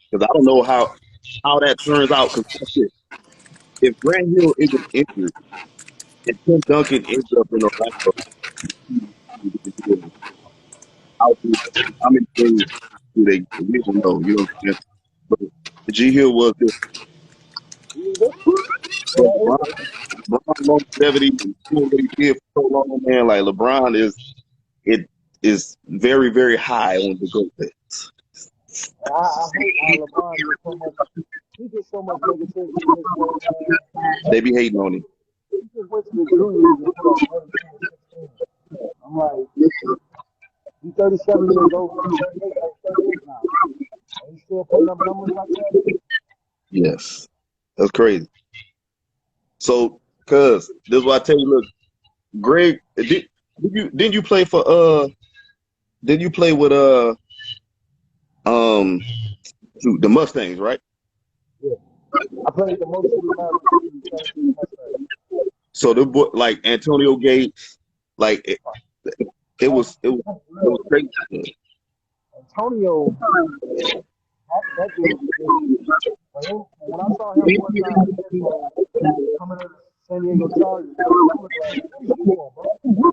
because I don't know how that turns out. Because if Grant Hill isn't injured, if Tim Duncan ends up in Orlando, how many games do they? We don't know. You know what I'm saying? But G.Hill was this. But LeBron longevity and doing what he did for so long, man. Like LeBron it is very, very high on the GOAT list. I hate how LeBron gets so much. He gets so much negativity. They be hating on him. He just went to the junior league and put up 16. I'm like, he's 37 years old. He's 38 now. And he's still putting up numbers like that. Yes, that's crazy. So, cuz this is what I tell you. Look, Greg, didn't you play for didn't you play with the Mustangs, right? Yeah, I played the most of the Mavericks. So the boy, like Antonio Gates, like it was crazy. Antonio, that dude, when I saw him one time coming to San Diego Chargers, I was like, bro?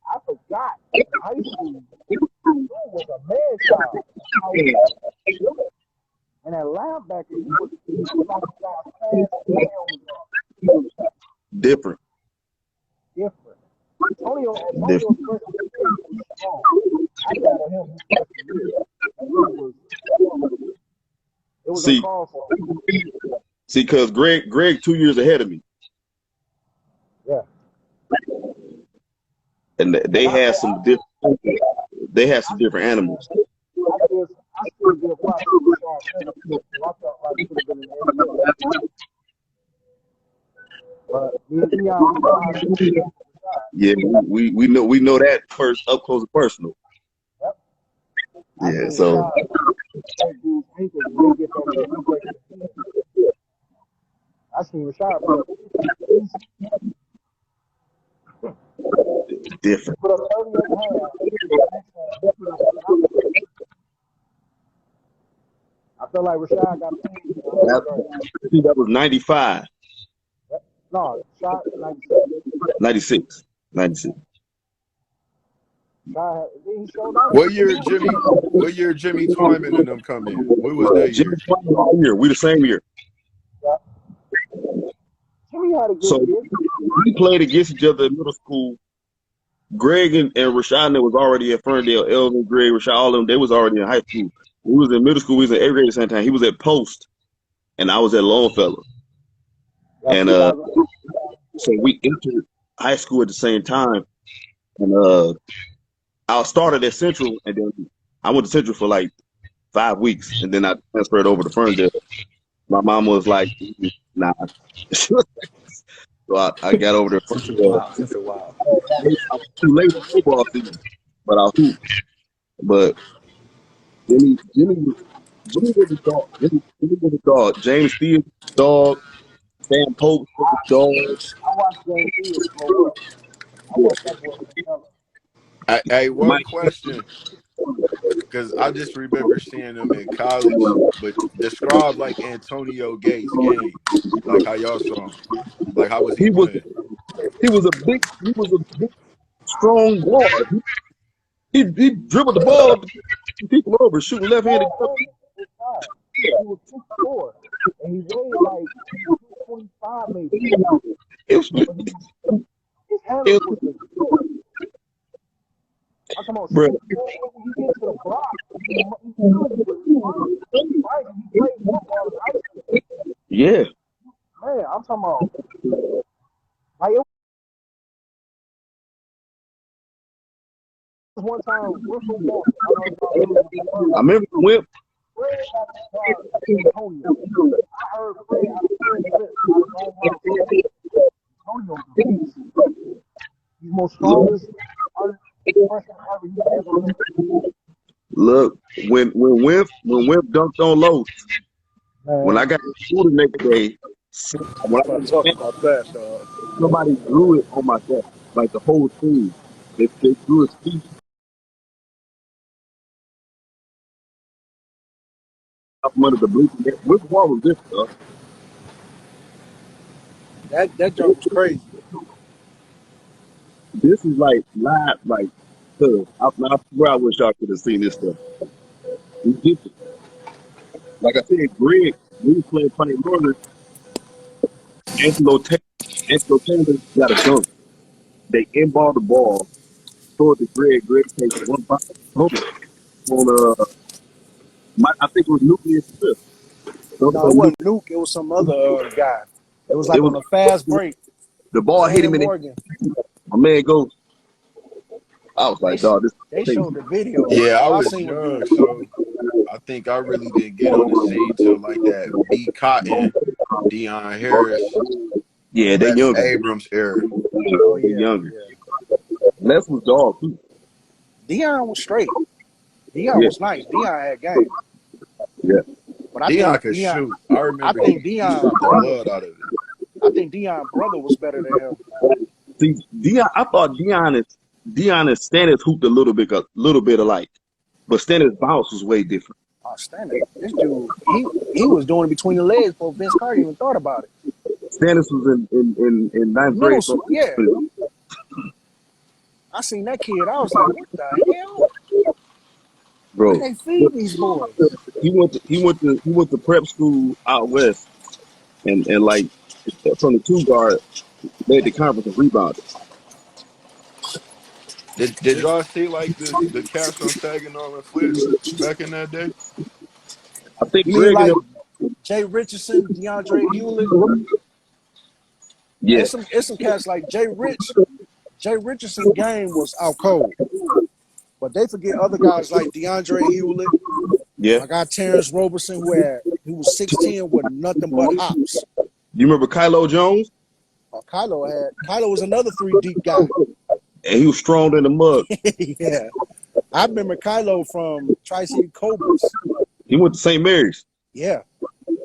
I forgot in high school, he was a man child. And that linebacker, he was like Different. Antonio's first strong. I got him. It was a call for him. See, because Greg 2 years ahead of me. Yeah. And they had some different. They had some different animals. I still give props to Sean. I felt like he could have been in the NBA. But yeah, we know that first up close and personal. Yep. Yeah, so. I seen Rashad different. I feel like Rashad got paid. I think that was 95. No, Rashad 96. 96. What year Jimmy Twyman and them come in? What was that year? We the same year. Yeah. Jimmy had a good year. We played against each other in middle school. Greg and Rashad was already at Ferndale. Elvin, Greg, Rashad, all of them, they was already in high school. We was in middle school. We was in 8th grade at the same time. He was at Post, and I was at Longfellow. And so we entered high school at the same time. And I started at Central, and then I went to Central for like 5 weeks, and then I transferred over to Ferndale. My mom was like, "Nah." So I got over there. That's a while. I was too late for football season, but I hooped. But Jimmy was a dog. Jimmy was a dog. James Steele, dog. Sam Pope, dog. I watched James Steele. I watched that boy. Hey, one question, because I just remember seeing him in college. But describe like Antonio Gates' game, like how y'all saw him, like how was he playing? He was a big, strong guard. He dribbled the ball, people over, shooting left-handed. He was 6'4", and he weighed like 225 maybe. His handle was good. I'm talking about when you get to the block, yeah. Man, I'm talking about like it was one time I remember Whip. I heard he's most strongest. Look, when Wimp dunked on Lowe's, when I got to school the next day, somebody drew it on my desk, like the whole team. They drew his feet. from under the bleachers. Which one was this stuff? That jump was crazy. This is like live, like, I swear I wish y'all could have seen this stuff. Ridiculous. Like I said, Greg, we was playing Pioneer Northern, Angelo Taylor got a dunk. They inball the ball, throw it to Greg. Greg takes one bounce on I think it was Nucleus Smith. No, it wasn't Nuke. It was some other guy. It was It like was on a fast break. the ball hit Brandon him in Morgan. my man goes. I was like, dog, this They is crazy. showed the video. Yeah, I All I was seen was young, the so I think I really didn't get on the scene till like that B Cotton, Deon Harris, Yeah, they Les younger. Abrams era. Oh They yeah, younger. yeah. Les was dog too. Deon was straight. Deon Yeah, was nice. Deon had game. yeah. But I Deon think could Deon shoot. I remember he Deon shot the brother. blood out of it. I think Deon brother was better than him. See, Dion, I thought Dion and Stannis hooped a little bit alike, but Stannis' bounce was way different. Outstanding. This dude, he was doing it between the legs before Vince Carter even thought about it. Stannis was in ninth Middle grade. school, yeah. I seen that kid. I was like, what the hell? Bro, What they feed these boys? he went to prep school out west, and like from the two guard led the conference of rebounding. Did y'all see like the cats from Saginaw and Flint back in that day? I think You mean Greg and like him, Jay Richardson, DeAndre Hewlett? yeah, It's some cats like Jay Richardson game was out cold. But they forget other guys like DeAndre Hewlett, yeah. my guy Terrence Roberson, who was 6'10" with nothing but hops. You remember Kylo Jones? Kylo was another 3 deep guy. And he was strong in the mud. Yeah. I remember Kylo from Tri-City Cobras. He went to St. Mary's. Yeah.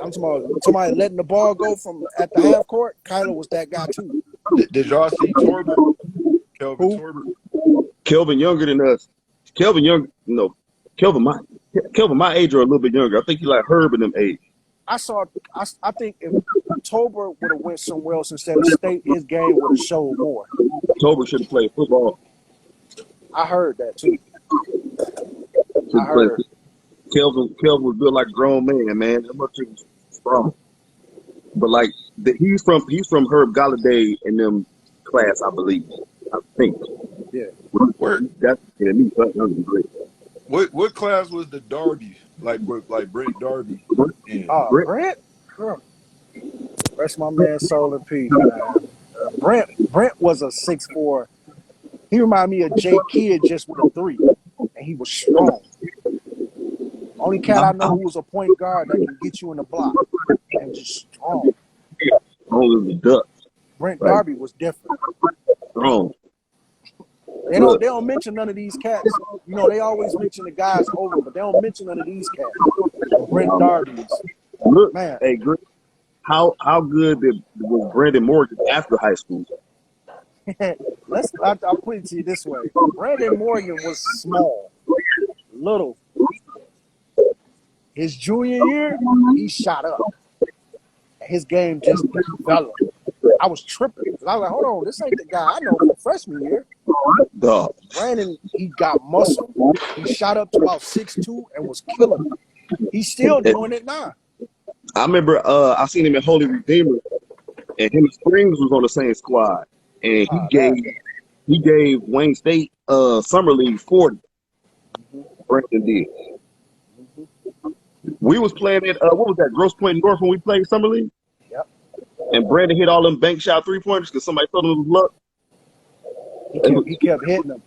I'm talking about somebody letting the ball go from at the half court. Kylo was that guy too. Did y'all see Torbert? Kelvin Who? Torbert? Kelvin younger than us. Kelvin Kelvin my age or a little bit younger. I think he like Herb in them age. I think if October would have went somewhere else instead of state, his game would have showed more. October should have played football. I heard that too. I heard. Kelvin was built like a grown man. That much he was strong. But like he's from Herb Galladay in them class, I believe. I think. Yeah. That's me. What class was the Darby? Like Brent Darby? Yeah. Brent? Rest my man's soul in peace, man. Brent was a 6'4". He reminded me of Jay Kidd just with a 3. And he was strong. Only cat I know who was a point guard that can get you in the block. And just strong. Strong as a duck. Brent Darby was different. Strong. They don't mention none of these cats. You know, they always mention the guys over, but they don't mention none of these cats. Brent Darby's. Look, man. Hey, Greg, how good was Brandon Morgan after high school? I'll put it to you this way. Brandon Morgan was small, little. His junior year, he shot up. His game just developed. I was tripping. I was like, hold on, this ain't the guy I know from freshman year. Duh. Brandon, he got muscle. He shot up to about 6'2" and was killing it. He's still doing it now. I remember I seen him at Holy Redeemer, and him and Springs was on the same squad. And he gave Wayne State Summer League 40. Brandon did. We was playing at what was that, Grosse Pointe North when we played Summer League? Yep. And Brandon hit all them bank shot 3-pointers because somebody told him it was luck. He kept hitting them.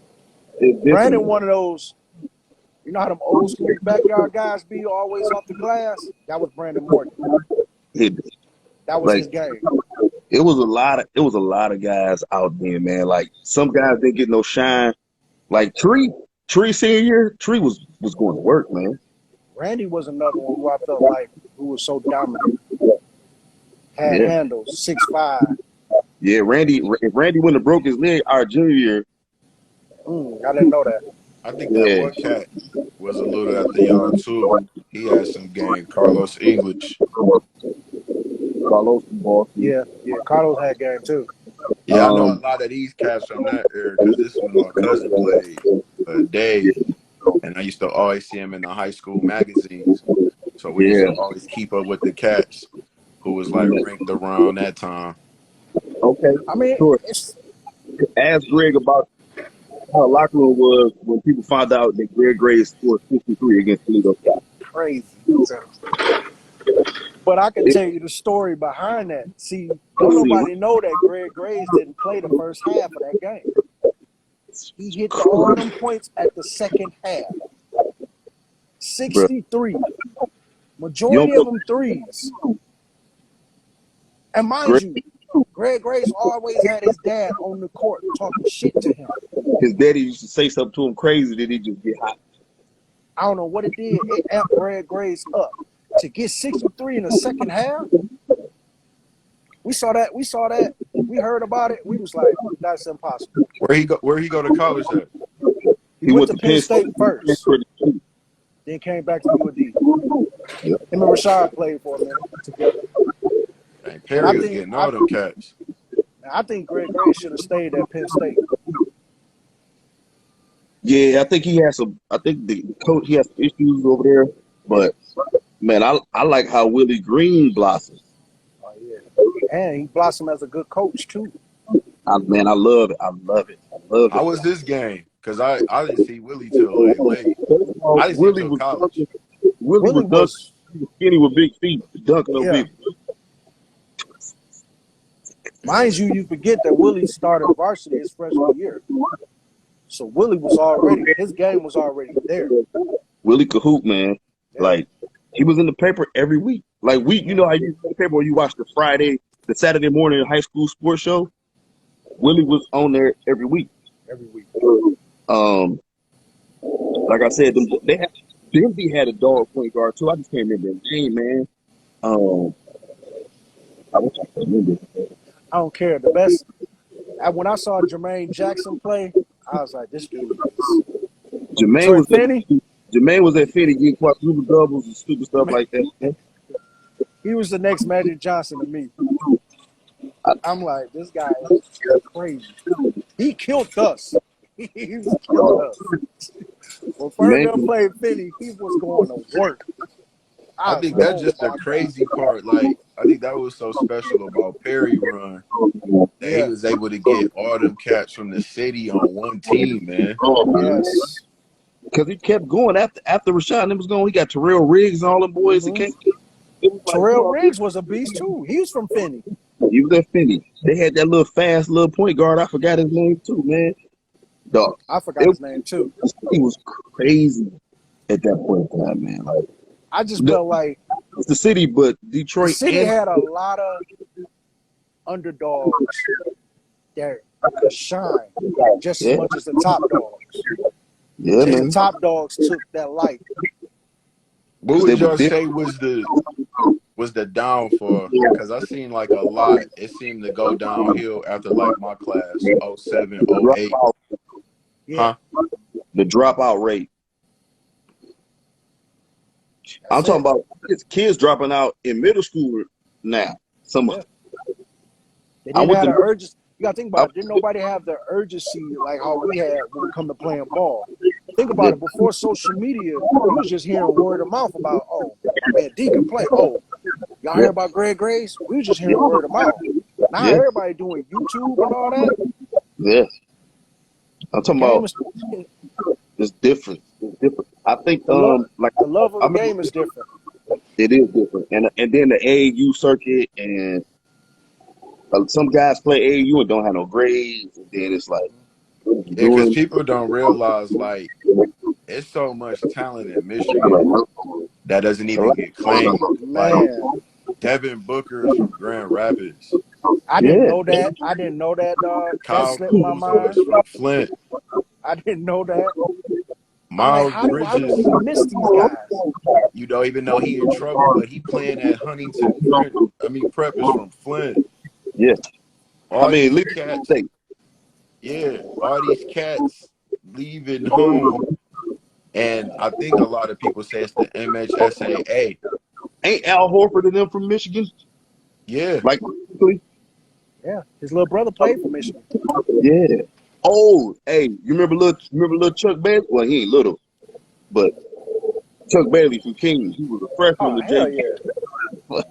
Brandon, one of those, you know how them old school backyard guys be always off the glass? That was Brandon Morgan. That was his game. It was a lot of guys out there, man. Like some guys didn't get no shine. Like Tree senior year, Tree was going to work, man. Randy was another one who I felt like who was so dominant. Had handles, 6'5". Yeah, Randy wouldn't have broke his leg our junior year. I didn't know that. I think that one cat was a little after y'all too. He had some game. Carlos English. Carlos from Boston. Yeah. Carlos had game too. Yeah, I know a Um, lot of these cats from that era because this is when my cousin played, Dave, and I used to always see him in the high school magazines. So we used yeah. to always keep up with the cats who was like ranked around that time. Okay. I mean, Sure. it's Ask Greg about how the locker room was when people found out that Greg Gray scored 53 against Toledo Sky. crazy. But I can tell you the story behind that. See, don't Let's see. nobody know that Greg Graves didn't play the first half of that game. He hit all them points at the second half. Bro, 63. you don't Majority of put them threes. And mind Greg, you, Greg Graves always had his dad on the court talking shit to him. his daddy used to say something to him crazy that he just get hot. I don't know what it did. It amped Greg Graves up. To get 63 in the second half, we saw that. We heard about it. We was like, that's impossible. Where he go to college at? He went to Penn State first, State. then came back to UD. Yep. Him and Rashad played for a minute together. Dang, And Perry was getting all them cats. I think Greg Graves should have stayed at Penn State. Yeah, I think he has some. I think the coach he has some issues over there, but man, I like how Willie Green blossoms. Oh yeah, and he blossomed as a good coach too. I love it. I love it. I love How it. was this game? Because I didn't see Willie till like late. First of all, I didn't see him till college. Willie was was skinny with big feet, dunking on yeah. big. Mind you, you forget that Willie started varsity his freshman year. So Willie was already, his game was already there. Willie Cahoot, man. Yeah. Like, he was in the paper every week. Like, you know how you in the paper when you watch the Saturday morning high school sports show? Willie was on there every week. Every week. Like I said, Benzie had a dog point guard too. I just can't remember his name, man. I wish I could remember. I don't care. The best, when I saw Jermaine Jackson play, I was like, this dude is. Jermaine was Finney? Jermaine was at Finney getting quadruple doubles and stupid stuff like that. He was the next Magic Johnson to me. I'm like, this guy is crazy. He killed us. He was killing us. When Ferdinand played Finney, he was going to work. I think that's just the crazy part. Like, I think that was so special about Perry run that he was able to get all them cats from the city on one team, man. Yes. Because he kept going after Rashad and was going. He got Terrell Riggs and all them boys that came. Terrell Riggs was a beast too. He was from Finney. He was at Finney. They had that little fast little point guard. I forgot his name too, man. Dog. I forgot his name too. He was crazy at that point in time, man. Like, I just felt like it's the city, but Detroit. The city had a lot of underdogs that could shine just as much as the top dogs. Yeah, man. The top dogs took that light. What would y'all say was the downfall? Because I seen like a lot. It seemed to go downhill after like my class, 07, 08. Yeah. Huh? The dropout rate. I'm talking about kids dropping out in middle school now. Some of them. They didn't have the urgency. You got to think about it. Didn't nobody have the urgency like how we had when it come to playing ball? Think about it. Before social media, you was just hearing word of mouth about, oh, man, D can play. Oh, y'all hear about Greg Graves? We was just hearing word of mouth. Now everybody doing YouTube and all that. Yeah. I'm talking about it's different. It's different. I think the love of the game is different. It is different. And then the AAU circuit and some guys play AAU and don't have no grades. And then it's like, yeah, because people don't realize like it's so much talent in Michigan that doesn't even get claimed. Like Devin Booker's from Grand Rapids. I didn't know that. Dog. Kyle slipped my mind. from Flint. I didn't know that. Miles how Bridges. do we miss these guys? You don't even know he in trouble, but he playing at Huntington. Prep is from Flint. Yeah. All these cats leaving home And I think a lot of people say it's the MHSAA. Ain't Al Horford and them from Michigan? Yeah. Like, Yeah, his little brother played for Michigan. yeah. Oh, hey, you remember little Chuck Bailey? Well, he ain't little, but Chuck Bailey from King. He was a freshman Oh with hell Jay. yeah.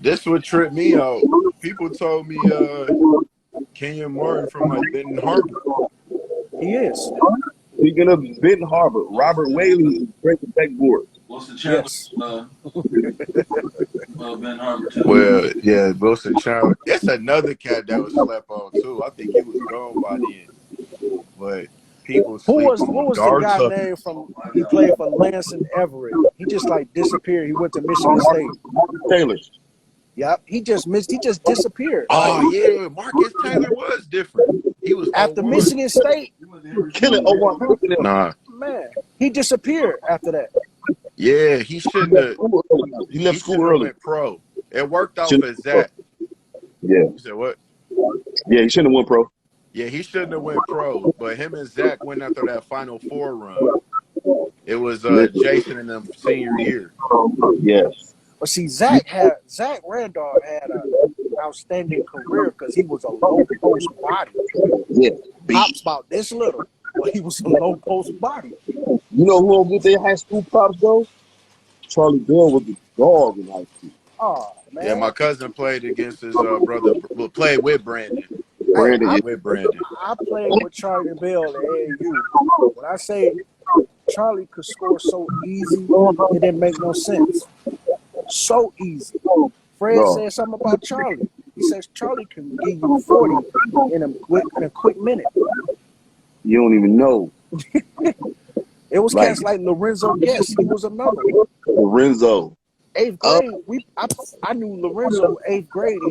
This would trip me out. People told me Kenyon Martin from like Benton Harbor. He is. Speaking of Benton Harbor, Robert Whaley is breaking backboard. Wilson Chandler, Yes. Ben Harbor too. Well, yeah, Wilson Chandler. It's another cat that was slept on too. I think he was gone by then. But people sleep What on was the Dar guy Tucker. name from he played for Lance and Everett? He just like disappeared. He went to Michigan State. Taylor. Yep. He just disappeared. Like Oh yeah, Marcus Taylor was different. He was after 01. Michigan State, Killing 01. Nah. man, he disappeared after that. Yeah, he shouldn't have. He He left school shouldn't have early. went pro. It worked out for Zach. Yeah. You said what? Yeah, he shouldn't have went pro. Yeah, he shouldn't have went pro. But him and Zach went after that Final Four run. It was Jason in the senior year. Yes. But see, Zach Randolph had an outstanding career because he was a low post body. Yeah. Pops about this little, but he was a low post body. You know who will get their high school props though? Charlie Bell was the dog in high school. Oh man. Yeah, my cousin played against his brother. Well, played with Brandon. Brandon, Hey, With Brandon. I played with Charlie Bell at AAU. When I say Charlie could score so easy, it didn't make no sense. So easy. Fred Bro. said something about Charlie. He says Charlie can give you 40 in a quick minute. You don't even know. It was Like- cats like Lorenzo Guest. He was another one. Lorenzo. 8th grade, I knew Lorenzo 8th grade.